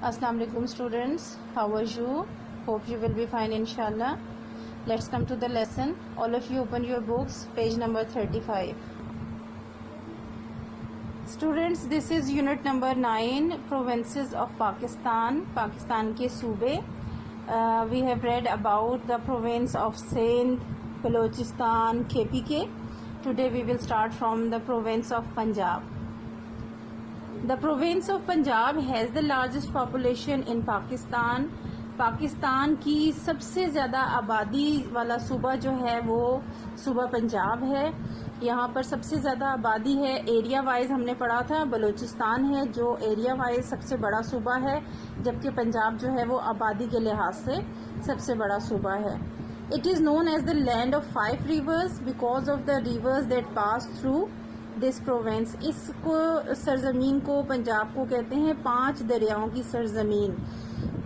Assalamu alaikum students, how are you? Hope you will be fine inshallah. Let's come to the lesson. All of you open your books, page number 35. Students, this is unit number 9, provinces of Pakistan, Pakistan ke सूबे. We have read about the province of Sindh, Balochistan, KPK. Today we will start from the province of Punjab. The province of Punjab has the largest population in Pakistan. Pakistan की सबसे ज़्यादा आबादी वाला सूबा जो है वो सूबा पंजाब है. यहाँ पर सबसे ज़्यादा आबादी है. एरिया वाइज हमने पढ़ा था बलूचिस्तान है जो एरिया वाइज सबसे बड़ा सूबा है, जबकि पंजाब जो है वो आबादी के लिहाज से सबसे बड़ा सूबा है. It is known as the land of 5 rivers because of the rivers that pass through this province. इसको सरजमीन को पंजाब को कहते हैं 5 दरियाओं की सरजमीन,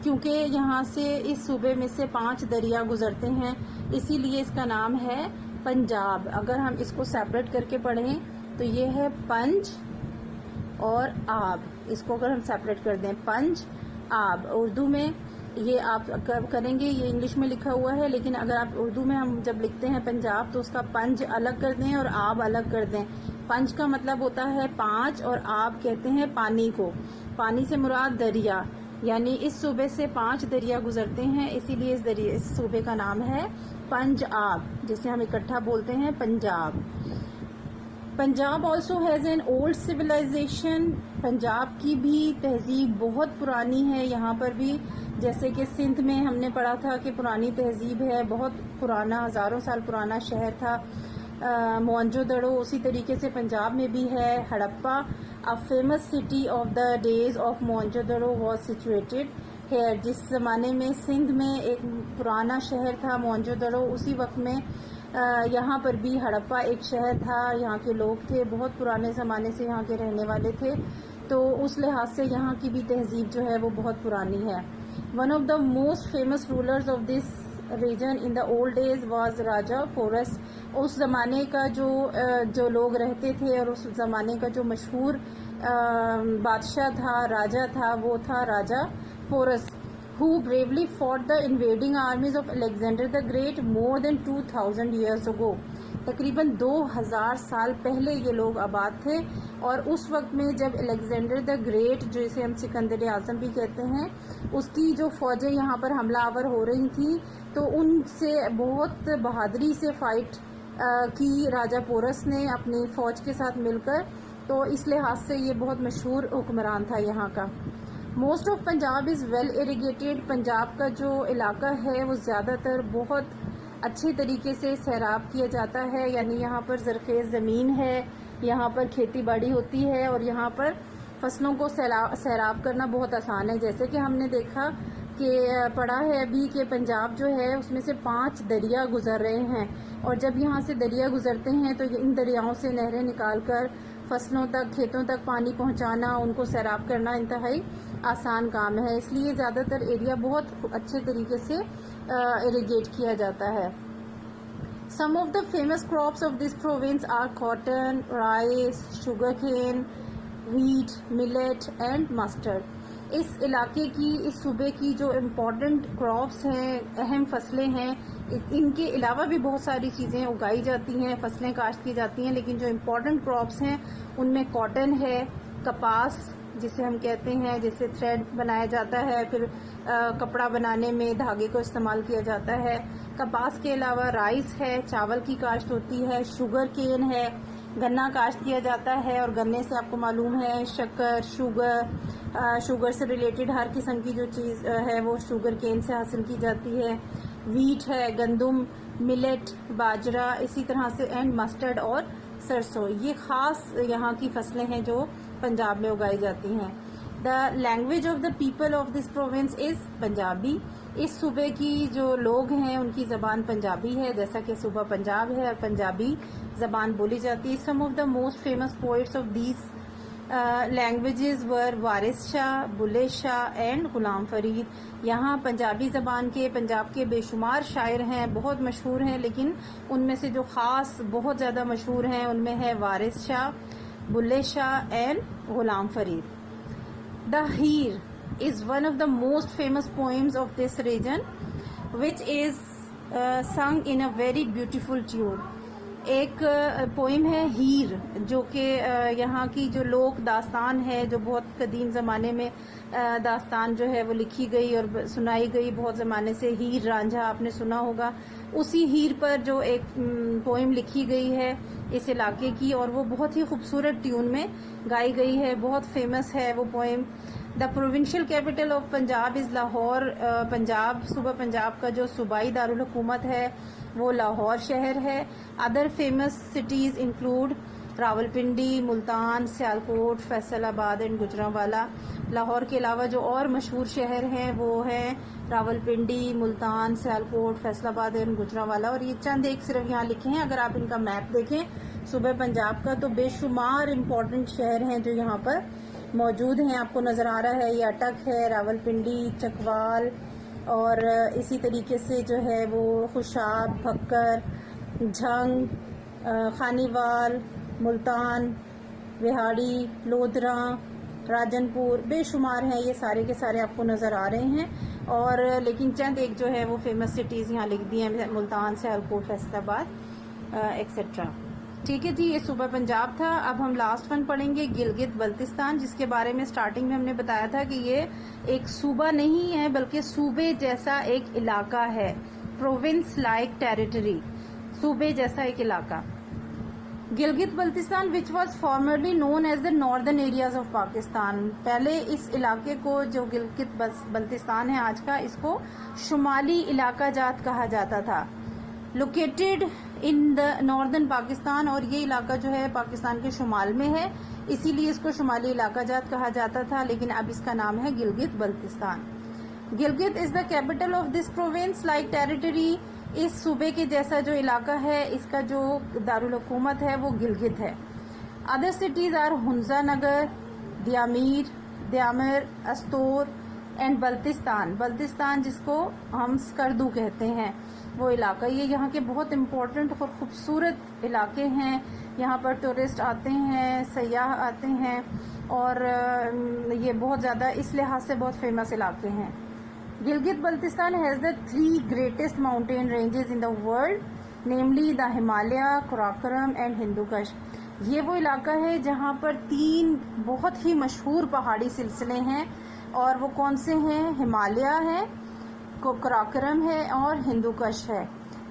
क्योंकि यहाँ से इस सूबे में से 5 दरिया गुजरते हैं, इसीलिए इसका नाम है पंजाब. अगर हम इसको सेपरेट करके पढ़ें तो ये है पंज और आब. इसको अगर हम सेपरेट कर दें पंज आब, उर्दू में ये आप करेंगे, ये इंग्लिश में लिखा हुआ है, लेकिन अगर आप उर्दू में हम जब लिखते हैं पंजाब तो उसका पंज अलग कर दें और आब अलग कर दें. पंज का मतलब होता है 5 और आब कहते हैं पानी को. पानी से मुराद दरिया, यानी इस सूबे से 5 दरिया गुजरते हैं, इसीलिए इस सूबे का नाम है पंजाब, जिसे हम इकट्ठा बोलते हैं Punjab. Punjab also has an old civilisation. Punjab की भी तहजीब बहुत पुरानी है. यहाँ पर भी जैसे कि सिंध में हमने पढ़ा था कि पुरानी तहजीब है, बहुत पुराना, हज़ारों साल पुराना शहर था मोहनजोदड़ो. उसी तरीके से पंजाब में भी है Harappa. A famous city of the days of Mohenjodaro was situated here. जिस ज़माने में सिंध में एक पुराना शहर था मोहनजोदड़ो, उसी वक्त में यहाँ पर भी हड़प्पा एक शहर था. यहाँ के लोग थे, बहुत पुराने ज़माने से यहाँ के रहने वाले थे, तो उस लिहाज से यहाँ की भी तहजीब जो है वो बहुत पुरानी है. One of the most famous rulers of this region in the old days was Raja Porus. उस ज़माने का जो लोग रहते थे और उस ज़माने का जो मशहूर बादशाह था, राजा था, वो था राजा porous, who bravely fought the invading armies of Alexander the Great more than 2000 years ago. तकरीबन 2000 साल पहले ये लोग आबाद थे, और उस वक्त में जब अलेक्जेंडर द ग्रेट, जिसे हम सिकंदर आज़म भी कहते हैं, उसकी जो फौजें यहाँ पर हमला आवर हो रही थी, तो उनसे बहुत बहादुरी से फाइट की राजा पोरस ने अपनी फ़ौज के साथ मिलकर. तो इस लिहाज से ये बहुत मशहूर हुक्मरान था यहाँ का. Most of Punjab is well irrigated. Punjab का जो इलाका है वो ज़्यादातर बहुत अच्छे तरीके से सैराब किया जाता है, यानी यहाँ पर ज़रख़ेज़ ज़मीन है, यहाँ पर खेती बाड़ी होती है और यहाँ पर फसलों को सैराब करना बहुत आसान है. जैसे कि हमने देखा कि पढ़ा है अभी कि पंजाब जो है उसमें से 5 दरिया गुज़र रहे हैं, और जब यहाँ से दरिया गुज़रते हैं तो इन दरियाओं से नहरें निकालकर फसलों तक, खेतों तक पानी पहुँचाना, उनको सैराब करना इंतहाई आसान काम है. इसलिए ज़्यादातर एरिया बहुत अच्छे तरीके से इरीगेट किया जाता है. Some of the famous crops of this province are cotton, rice, sugar cane, wheat, millet and mustard. इस इलाके की, इस सूबे की जो इम्पोर्टेंट क्रॉप्स हैं, अहम फसलें हैं, इनके अलावा भी बहुत सारी चीज़ें उगाई जाती हैं, फसलें काश्त की जाती हैं, लेकिन जो इम्पोर्टेंट क्रॉप्स हैं उनमें कॉटन है, कपास जिसे हम कहते हैं, जिससे थ्रेड बनाया जाता है, फिर कपड़ा बनाने में धागे को इस्तेमाल किया जाता है. कपास के अलावा राइस है, चावल की काश्त होती है, शुगर केन है, गन्ना काश्त किया जाता है, और गन्ने से आपको मालूम है शक्कर, शुगर से रिलेटेड हर किस्म की जो चीज़ है वो शुगर केन से हासिल की जाती है. वीट है, गंदम, मिलेट, बाजरा, इसी तरह से, एंड मस्टर्ड और सरसों. ये ख़ास यहाँ की फसलें हैं जो पंजाब में उगाई जाती हैं. The language of the people of this province is Punjabi. इस सूबे की जो लोग हैं उनकी ज़बान पंजाबी है, जैसा कि सूबा पंजाब है और पंजाबी ज़बान बोली जाती है. Some of the most famous poets of these languages were Waris Shah, Bulleh Shah and Ghulam Farid. यहाँ पंजाबी ज़बान के पंजाब के बेशुमार शायर हैं, बहुत मशहूर हैं, लेकिन उनमें से जो ख़ास बहुत ज़्यादा मशहूर हैं उनमें है Waris Shah, Bulleh Shah and Ghulam Farid. The Heer is one of the most famous poems of this region, which is sung in a very beautiful tune. एक पोइम है हीर, जो कि यहाँ की जो लोक दास्तान है, जो बहुत कदीम ज़माने में दास्तान जो है वो लिखी गई और सुनाई गई बहुत ज़माने से। हीर रांझा आपने सुना होगा, उसी हीर पर जो एक पोइम लिखी गई है इस इलाके की, और वो बहुत ही खूबसूरत ट्यून में गाई गई है, बहुत फेमस है वो poem. The provincial capital of Punjab is Lahore. Punjab, सूबा पंजाब का जो सूबाई दारुल हुकूमत है वो लाहौर शहर है। Other famous cities include Rawalpindi, Multan, Sialkot, Faisalabad and Gujranwala. Lahore के अलावा जो और मशहूर शहर हैं वो हैं रावलपिंडी, मुल्तान, सियालकोट, फैसलाबाद एंड गुजरांवाला। और ये चंद एक सिर्फ यहाँ लिखे हैं। अगर आप इनका मैप देखें सूबे पंजाब का, तो बेशुमार इम्पोर्टेंट शहर हैं जो यहाँ पर मौजूद हैं। आपको नज़र आ रहा है, ये अटक है, रावलपिंडी, चकवाल, और इसी तरीके से जो है वो खुशाब, भक्कर, झंग, खानीवाल, मुल्तान, विहाड़ी, लोधरा, राजनपुर, बेशुमार हैं। ये सारे के सारे आपको नज़र आ रहे हैं। और लेकिन चंद एक जो है वो फेमस सिटीज़ यहाँ लिख दी हैं, मुल्तान, सियालकोट, फैसलाबाद एक्सेट्रा। ठीक है जी, ये सूबा पंजाब था। अब हम लास्ट वन पढ़ेंगे, गिलगित बल्तिस्तान, जिसके बारे में स्टार्टिंग में हमने बताया था कि ये एक सूबा नहीं है बल्कि सूबे जैसा एक इलाका है। प्रोविंस लाइक टेरिटरी, सूबे जैसा एक इलाका। Gilgit Baltistan which was formerly known as the northern areas of Pakistan. पहले इस इलाके को, जो गिलगित बल्तिस्तान है आज का, इसको शुमाली इलाका जात कहा जाता था। Located in the northern Pakistan, और ये इलाका जो है पाकिस्तान के शुमाल में है, इसीलिए इसको शुमाली इलाका जात कहा जाता था। लेकिन अब इसका नाम है Gilgit Baltistan. Gilgit is the capital of this province like territory. इस सूबे के जैसा जो इलाका है, इसका जो दारुल हुकूमत है वो गिलगित है। Other cities are Hunza Nagar, Diamer, Astore and Baltistan. Baltistan जिसको हम स्कर्दू कहते हैं, वो इलाका, ये यहाँ के बहुत इम्पोर्टेंट और खूबसूरत इलाके हैं। यहाँ पर टूरिस्ट आते हैं, सयाह आते हैं, और ये बहुत ज़्यादा इस लिहाज से बहुत फेमस इलाके हैं। Gilgit Baltistan has the 3 greatest mountain ranges in the world, namely the Himalaya, Karakoram and Hindu Kush. ये वो इलाका है जहाँ पर 3 बहुत ही मशहूर पहाड़ी सिलसिले हैं, और वो कौन से हैं? हिमालय है, कराकोरम है और हिंदू कुश है।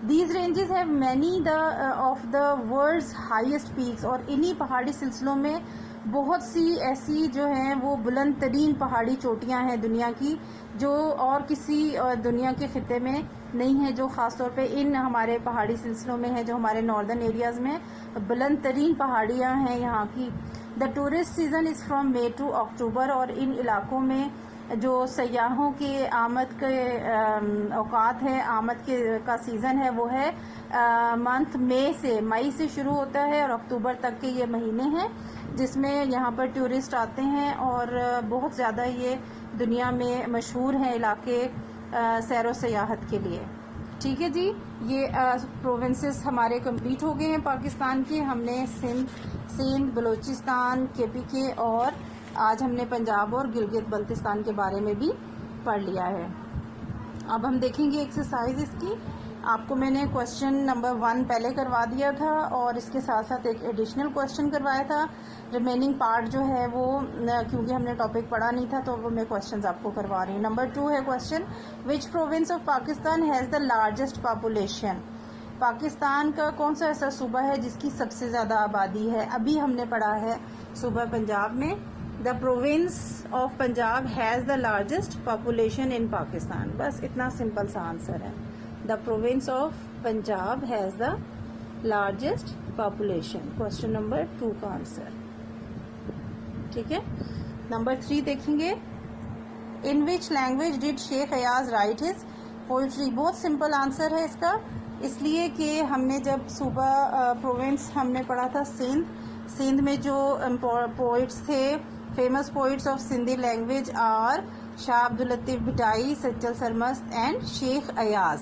These ranges have many of the world's highest peaks, और इन्हीं पहाड़ी सिलसिलों में बहुत सी ऐसी जो हैं वो बुलंद तरीन पहाड़ी चोटियां हैं दुनिया की, जो और किसी दुनिया के खिते में नहीं है, जो ख़ास तौर पे इन हमारे पहाड़ी सिलसिलों में है, जो हमारे नॉर्दर्न एरियाज़ में बुलंद तरीन पहाड़ियाँ हैं यहाँ की। The tourist season is from May to October, और इन इलाकों में जो सयाहों के आमद के औकात है, आमद के का सीज़न है, वो है मंथ मई से शुरू होता है और अक्टूबर तक के ये महीने हैं, जिसमें यहाँ पर टूरिस्ट आते हैं, और बहुत ज़्यादा ये दुनिया में मशहूर हैं इलाके सैरो सयाहत के लिए। ठीक है जी, ये प्रोविंसेस हमारे कंप्लीट हो गए हैं पाकिस्तान के। हमने सिंध, बलूचिस्तान, KPK, और आज हमने पंजाब और गिलगित बल्तिस्तान के बारे में भी पढ़ लिया है। अब हम देखेंगे एक्सरसाइज इसकी। आपको मैंने क्वेश्चन नंबर 1 पहले करवा दिया था, और इसके साथ साथ एक एडिशनल क्वेश्चन करवाया था। रिमेनिंग पार्ट जो है वो क्योंकि हमने टॉपिक पढ़ा नहीं था, तो वो मैं क्वेश्चंस आपको करवा रही हूँ। नंबर 2 है question, which province of Pakistan has the largest population. Pakistan का कौन सा ऐसा सूबा है जिसकी सबसे ज़्यादा आबादी है? अभी हमने पढ़ा है सूबा पंजाब में, the province of Punjab has the largest population in Pakistan. बस इतना सिंपल सा आंसर है। The province of Punjab has the largest population, question number 2 का आंसर। ठीक है, नंबर 3 देखेंगे, in which language did Shaikh Ayaz write his poetry. बहुत सिंपल आंसर है इसका, इसलिए कि हमने जब सूबा प्रोविंस हमने पढ़ा था सिंध में जो पोइट्स थे, famous poets of Sindhi language are Shah Abdul Latif Bhittai, Sachal Sarmast and Shaikh Ayaz.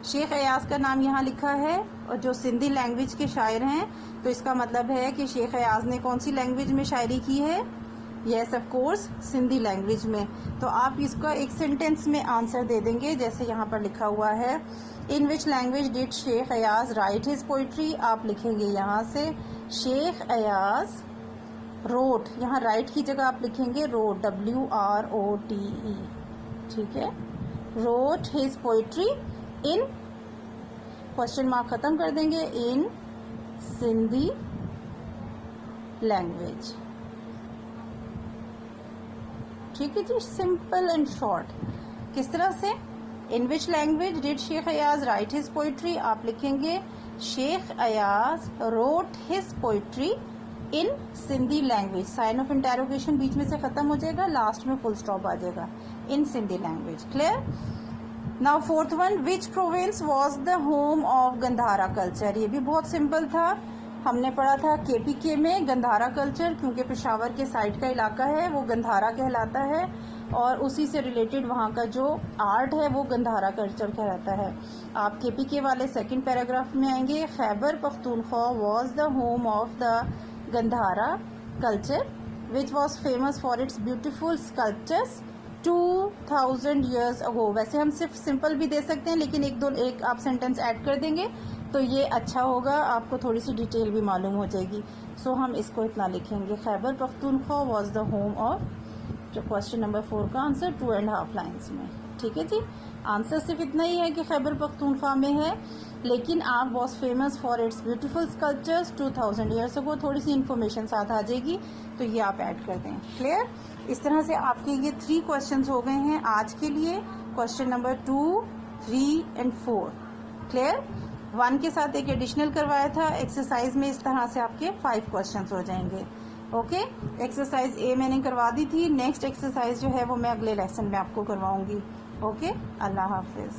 Shaikh Ayaz का नाम यहाँ लिखा है, और जो सिंधी लैंग्वेज के शायर हैं, तो इसका मतलब है कि शेख अयाज ने कौन सी लैंग्वेज में शायरी की है? Yes of course Sindhi language में। तो आप इसका एक सेंटेंस में आंसर दे देंगे, जैसे यहाँ पर लिखा हुआ है in which language did Shaikh Ayaz write his poetry. आप लिखेंगे यहाँ से शेख अयाज रोट, यहाँ राइट की जगह आप लिखेंगे रोट, WROTE, ठीक है, wrote his poetry in, question mark खत्म कर देंगे, इन सिंधी लैंग्वेज। ठीक है जी, सिंपल एंड शॉर्ट। किस तरह से, in which language did Shaikh Ayaz write his poetry, आप लिखेंगे Shaikh Ayaz wrote his poetry in Sindhi language, sign of interrogation बीच में से खत्म हो जाएगा, लास्ट में फुल स्टॉप आ जाएगा, in Sindhi language. Clear. Now fourth one, which province was the home of Gandhara culture. ये भी बहुत सिंपल था, हमने पढ़ा था KPK में गंधारा कल्चर, क्योंकि पेशावर के साइड का इलाका है वो गंधारा कहलाता है और उसी से रिलेटेड वहाँ का जो आर्ट है वो गंधारा कल्चर कहलाता है। आप KPK वाले सेकंड पैराग्राफ में आएंगे, Khyber Pakhtunkhwa was the home of the Gandhara culture which was famous for its beautiful sculptures 2000 years ago। वैसे हम सिर्फ सिंपल भी दे सकते हैं, लेकिन एक आप सेंटेंस ऐड कर देंगे तो ये अच्छा होगा, आपको थोड़ी सी डिटेल भी मालूम हो जाएगी। सो हम इसको इतना लिखेंगे, Khyber Pakhtunkhwa was the home of, जो क्वेश्चन नंबर 4 का आंसर 2.5 लाइन्स में। ठीक है जी, आंसर सिर्फ इतना ही है कि खैबर पख्तूनख्वा में है, लेकिन आप was famous for its beautiful sculptures 2000 years ago, थोड़ी सी इन्फॉर्मेशन साथ आ जाएगी तो ये आप ऐड कर दें। क्लियर। इस तरह से आपके ये 3 क्वेश्चंस हो गए हैं आज के लिए, क्वेश्चन नंबर 2, 3 एंड 4। क्लियर। 1 के साथ एक एडिशनल करवाया था एक्सरसाइज में, इस तरह से आपके 5 क्वेश्चंस हो जाएंगे। ओके, एक्सरसाइज A मैंने करवा दी थी, नेक्स्ट एक्सरसाइज जो है वो मैं अगले लेसन में आपको करवाऊंगी। ओके, अल्लाह हाफिज।